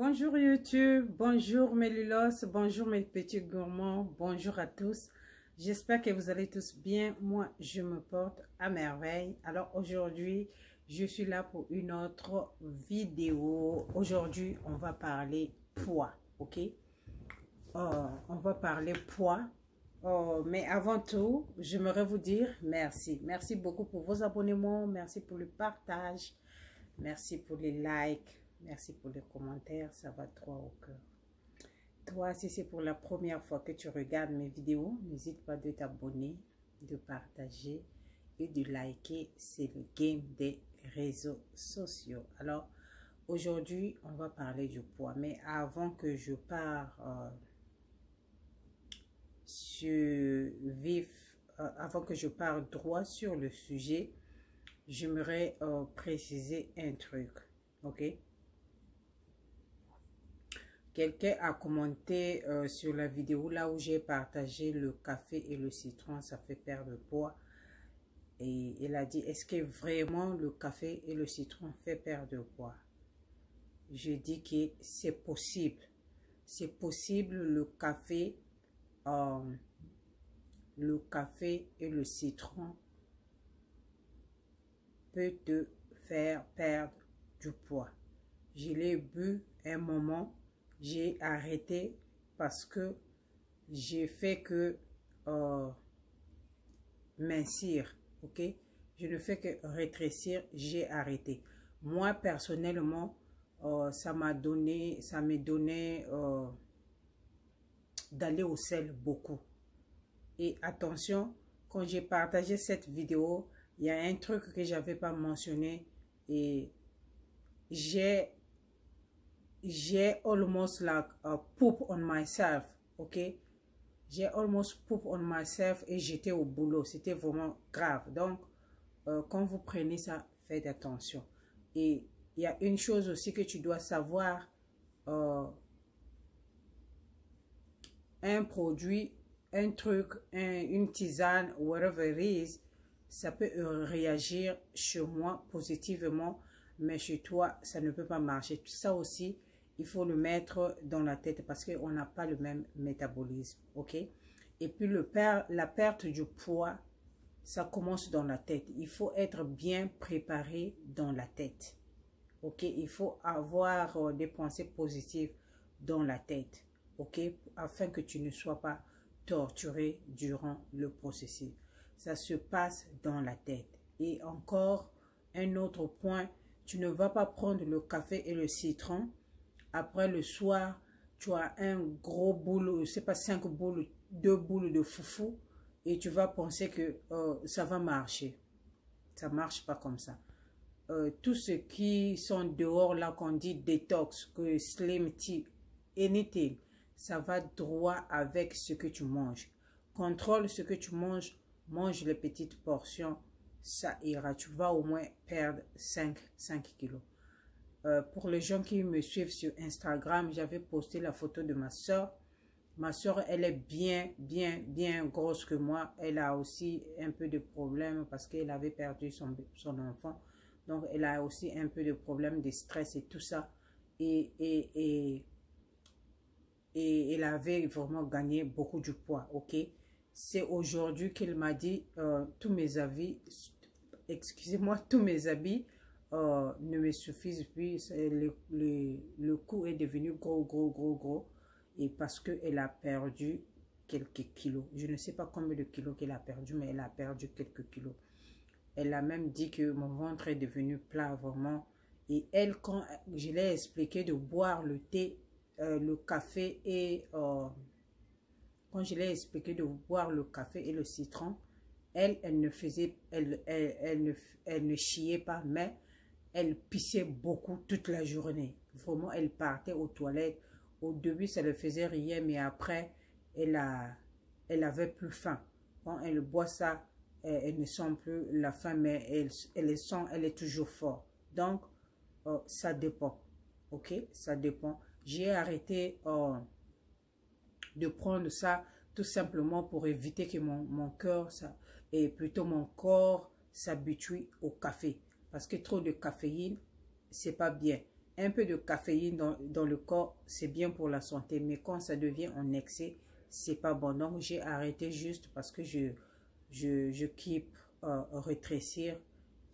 Bonjour YouTube, bonjour mes lilos, bonjour mes petits gourmands, bonjour à tous. J'espère que vous allez tous bien. Moi, je me porte à merveille. Alors aujourd'hui, je suis là pour une autre vidéo. Aujourd'hui, on va parler poids, ok? On va parler poids. Mais avant tout, j'aimerais vous dire merci. Merci beaucoup pour vos abonnements, merci pour le partage, merci pour les likes. Merci pour les commentaires, ça va droit au cœur. Toi, si c'est pour la première fois que tu regardes mes vidéos, n'hésite pas de t'abonner, de partager et de liker. C'est le game des réseaux sociaux. Alors, aujourd'hui, on va parler du poids. Mais avant que je parte avant que je parte droit sur le sujet, j'aimerais préciser un truc, ok? Quelqu'un a commenté sur la vidéo là où j'ai partagé le café et le citron, ça fait perdre le poids. Et il a dit, est-ce que vraiment le café et le citron fait perdre le poids? Je dis que c'est possible. C'est possible, le café et le citron peut te faire perdre du poids. Je l'ai bu un moment. J'ai arrêté parce que j'ai fait que mincir, ok? Je ne fais que rétrécir, j'ai arrêté. Moi, personnellement, ça m'est donné d'aller au sel beaucoup. Et attention, quand j'ai partagé cette vidéo, il y a un truc que j'avais pas mentionné et j'ai almost like poop on myself, ok? J'ai almost poop on myself et j'étais au boulot. C'était vraiment grave. Donc, quand vous prenez ça, faites attention. Et il y a une chose aussi que tu dois savoir. Un produit, un truc, une tisane, whatever it is, ça peut réagir chez moi positivement, mais chez toi, ça ne peut pas marcher. Tout ça aussi, il faut le mettre dans la tête parce qu'on n'a pas le même métabolisme, ok? Et puis la perte du poids, ça commence dans la tête. Il faut être bien préparé dans la tête, ok? Il faut avoir des pensées positives dans la tête, ok? Afin que tu ne sois pas torturé durant le processus. Ça se passe dans la tête. Et encore un autre point, tu ne vas pas prendre le café et le citron. Après le soir, tu as un gros boule, je sais pas, 5 boules, 2 boules de foufou et tu vas penser que ça va marcher. Ça marche pas comme ça. Tous ceux qui sont dehors là, qu'on dit détox, que slim tea, anything, ça va droit avec ce que tu manges. Contrôle ce que tu manges, mange les petites portions, ça ira. Tu vas au moins perdre 5 kilos. Pour les gens qui me suivent sur Instagram, j'avais posté la photo de ma soeur. Ma soeur, elle est bien grosse que moi. Elle a aussi un peu de problème parce qu'elle avait perdu son enfant. Donc, elle a aussi un peu de problème de stress et tout ça. Et elle avait vraiment gagné beaucoup de poids, ok? C'est aujourd'hui qu'elle m'a dit, tous mes habits, excusez-moi, tous mes habits ne me suffisent plus. Le cou est devenu gros. Et parce qu'elle a perdu quelques kilos. Je ne sais pas combien de kilos qu'elle a perdu, mais elle a perdu quelques kilos. Elle a même dit que mon ventre est devenu plat vraiment. Et elle, quand je l'ai expliqué de boire le thé, le café et... quand je l'ai expliqué de boire le café et le citron, elle ne faisait... Elle ne chiait pas, mais elle pissait beaucoup toute la journée. Vraiment, elle partait aux toilettes. Au début, ça ne faisait rien, mais après, elle avait plus faim. Quand elle boit ça, elle ne sent plus la faim, mais elle est toujours forte. Donc, ça dépend. Ok? Ça dépend. J'ai arrêté de prendre ça tout simplement pour éviter que mon cœur, et plutôt mon corps s'habitue au café. Parce que trop de caféine, c'est pas bien. Un peu de caféine dans le corps, c'est bien pour la santé. Mais quand ça devient en excès, c'est pas bon. Donc, j'ai arrêté juste parce que je kiffe rétrécir.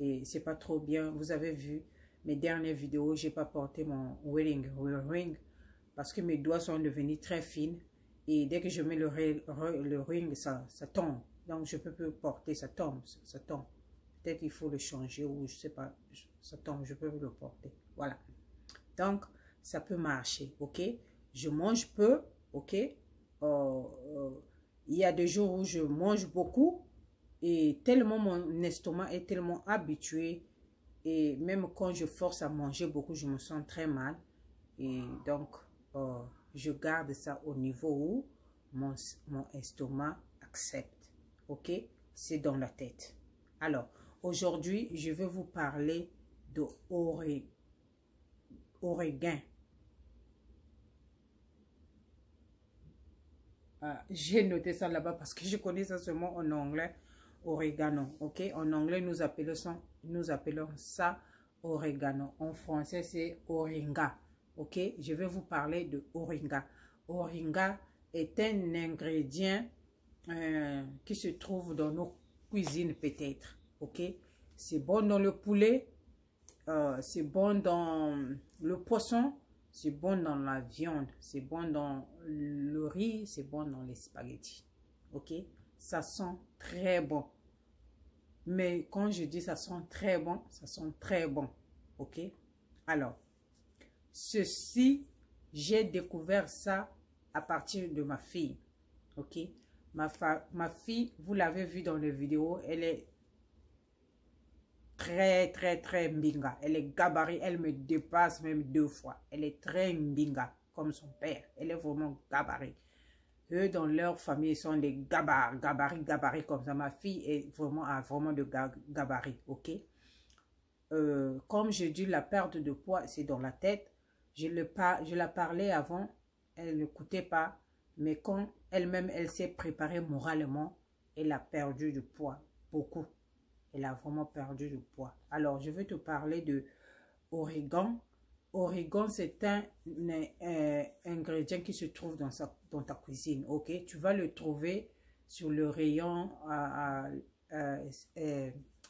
Et c'est pas trop bien. Vous avez vu mes dernières vidéos, j'ai pas porté mon wedding ring parce que mes doigts sont devenus très fines. Et dès que je mets le ring, ça tombe. Donc, je peux plus porter, ça tombe. Ça tombe. Peut-être il faut le changer ou je sais pas. Ça tombe, je peux le porter. Voilà. Donc, ça peut marcher, ok? Je mange peu, ok? Il y a des jours où je mange beaucoup et tellement mon estomac est tellement habitué et même quand je force à manger beaucoup, je me sens très mal. Et donc, je garde ça au niveau où mon estomac accepte, ok? C'est dans la tête. Alors, aujourd'hui, je vais vous parler de origan. J'ai noté ça là-bas parce que je connais ça seulement en anglais, oregano, ok? En anglais, nous appelons ça oregano. En français, c'est oringa, ok? Je vais vous parler de oringa. Oringa est un ingrédient qui se trouve dans nos cuisines peut-être, ok? C'est bon dans le poulet, c'est bon dans le poisson, c'est bon dans la viande, c'est bon dans le riz, c'est bon dans les spaghettis. Ok? Ça sent très bon. Mais quand je dis ça sent très bon, ça sent très bon. Ok? Alors, ceci, j'ai découvert ça à partir de ma fille. Ok? Ma fille, vous l'avez vu dans les vidéos, elle est très mbinga. Elle est gabarit, elle me dépasse même 2 fois. Elle est très mbinga, comme son père. Elle est vraiment gabarit. Eux, dans leur famille, ils sont des gabarit comme ça. Ma fille a vraiment de gabarit, ok? Comme je dis, la perte de poids, c'est dans la tête. Je la parlais avant, elle n'écoutait pas. Mais quand elle-même, elle s'est préparée moralement, elle a perdu du poids, beaucoup. Elle a vraiment perdu du poids. Alors, je vais te parler de origan. Origan, c'est un ingrédient qui se trouve dans ta cuisine. Ok, tu vas le trouver sur le rayon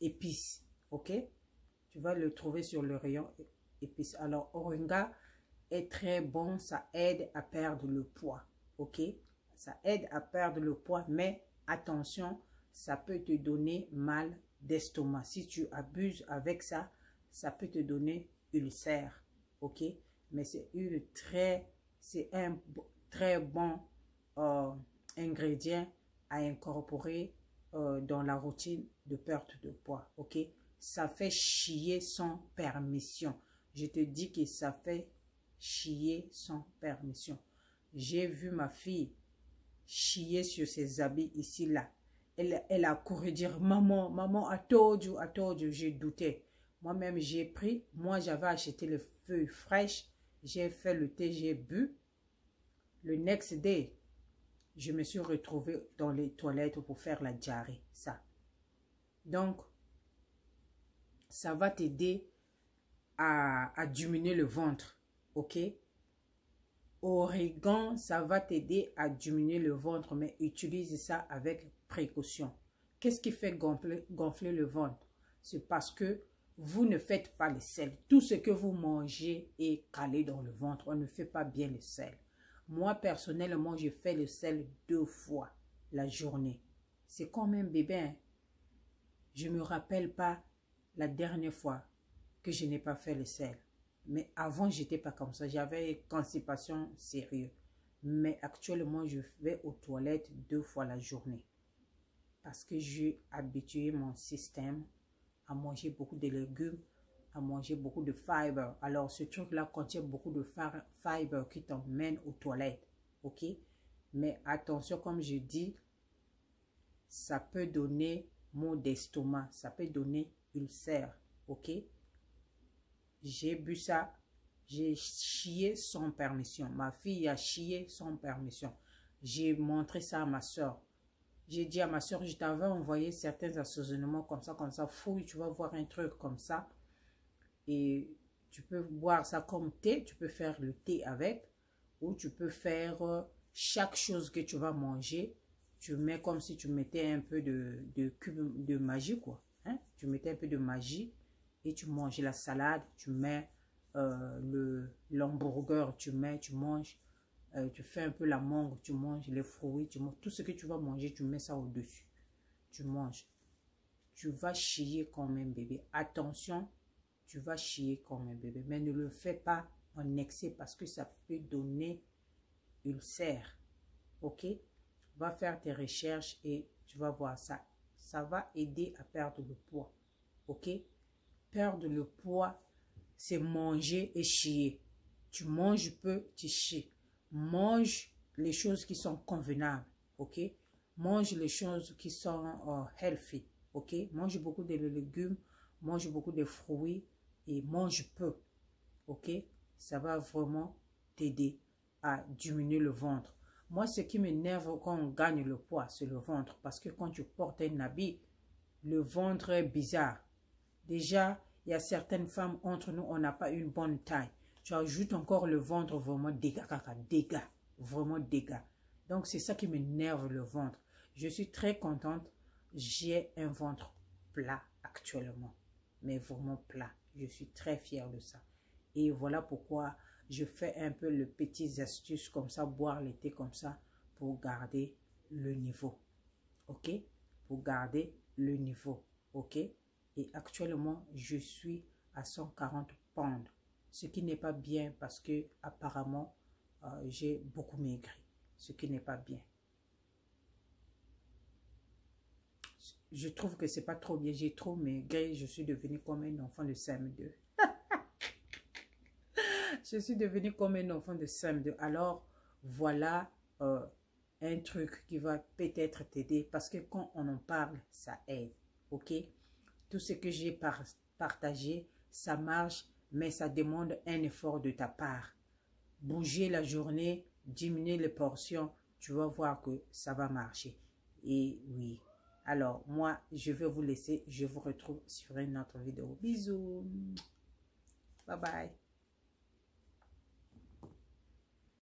épices. Ok, tu vas le trouver sur le rayon épices. Alors, origan est très bon. Ça aide à perdre le poids. Ok, ça aide à perdre le poids, mais attention, ça peut te donner mal d'estomac. Si tu abuses avec ça, ça peut te donner ulcère, ok? Mais c'est un très bon ingrédient à incorporer dans la routine de perte de poids, ok? Ça fait chier sans permission. Je te dis que ça fait chier sans permission. J'ai vu ma fille chier sur ses habits ici, là. Elle a couru dire, maman, I told you, j'ai douté. Moi-même, j'ai pris, moi, j'avais acheté les feuilles fraîches, j'ai fait le thé, j'ai bu. Le next day, je me suis retrouvée dans les toilettes pour faire la diarrhée, ça. Donc, ça va t'aider à diminuer le ventre, ok? Origan, ça va t'aider à diminuer le ventre, mais utilise ça avec précaution. Qu'est-ce qui fait gonfler le ventre? C'est parce que vous ne faites pas le sel. Tout ce que vous mangez est calé dans le ventre. On ne fait pas bien le sel. Moi, personnellement, je fais le sel 2 fois la journée. C'est comme un bébé. Hein? Je ne me rappelle pas la dernière fois que je n'ai pas fait le sel. Mais avant, je n'étais pas comme ça. J'avais une constipation sérieuse. Mais actuellement, je vais aux toilettes 2 fois la journée. Parce que j'ai habitué mon système à manger beaucoup de légumes, à manger beaucoup de fibres. Alors, ce truc-là contient beaucoup de fibres qui t'emmènent aux toilettes. Ok? Mais attention, comme je dis, ça peut donner maux d'estomac. Ça peut donner ulcère. Ok? J'ai bu ça, j'ai chié sans permission. Ma fille a chié sans permission. J'ai montré ça à ma soeur. J'ai dit à ma soeur, je t'avais envoyé certains assaisonnements comme ça, fouille, tu vas voir un truc comme ça. Et Tu peux boire ça comme thé, tu peux faire le thé avec, ou tu peux faire chaque chose que tu vas manger, tu mets comme si tu mettais un peu de cube de magie, quoi. Hein? Tu mettais un peu de magie et tu manges la salade, tu mets l'hamburger, tu manges, tu fais un peu la mangue, tu manges les fruits, tu manges tout ce que tu vas manger, tu mets ça au-dessus. Tu manges. Tu vas chier quand même, bébé. Attention, tu vas chier quand même, bébé. Mais ne le fais pas en excès parce que ça peut donner ulcère. Ok? Va faire tes recherches et tu vas voir ça. Ça va aider à perdre le poids. Ok? Perdre le poids, c'est manger et chier. Tu manges peu, tu chies. Mange les choses qui sont convenables. Ok? Mange les choses qui sont healthy. Ok? Mange beaucoup de légumes, mange beaucoup de fruits et mange peu. Ok? Ça va vraiment t'aider à diminuer le ventre. Moi, ce qui m'énerve quand on gagne le poids, c'est le ventre. Parce que quand tu portes un habit, le ventre est bizarre. Déjà, il y a certaines femmes entre nous, on n'a pas une bonne taille. Tu ajoutes encore le ventre, vraiment dégâts, caca, dégâts. Vraiment dégâts. Donc, c'est ça qui m'énerve, le ventre. Je suis très contente. J'ai un ventre plat actuellement. Mais vraiment plat. Je suis très fière de ça. Et voilà pourquoi je fais un peu les petites astuces comme ça, boire l'été comme ça, pour garder le niveau. Ok? Pour garder le niveau. Ok? Et actuellement, je suis à 140 pounds. Ce qui n'est pas bien parce que apparemment, j'ai beaucoup maigri. Ce qui n'est pas bien. Je trouve que c'est pas trop bien. J'ai trop maigri. Je suis devenue comme un enfant de CM2. Je suis devenue comme un enfant de CM2. Alors, voilà un truc qui va peut-être t'aider. Parce que quand on en parle, ça aide. Ok? Tout ce que j'ai partagé, ça marche, mais ça demande un effort de ta part. Bouger la journée, diminuer les portions, tu vas voir que ça va marcher. Et oui. Alors, moi, je vais vous laisser. Je vous retrouve sur une autre vidéo. Bisous. Bye bye.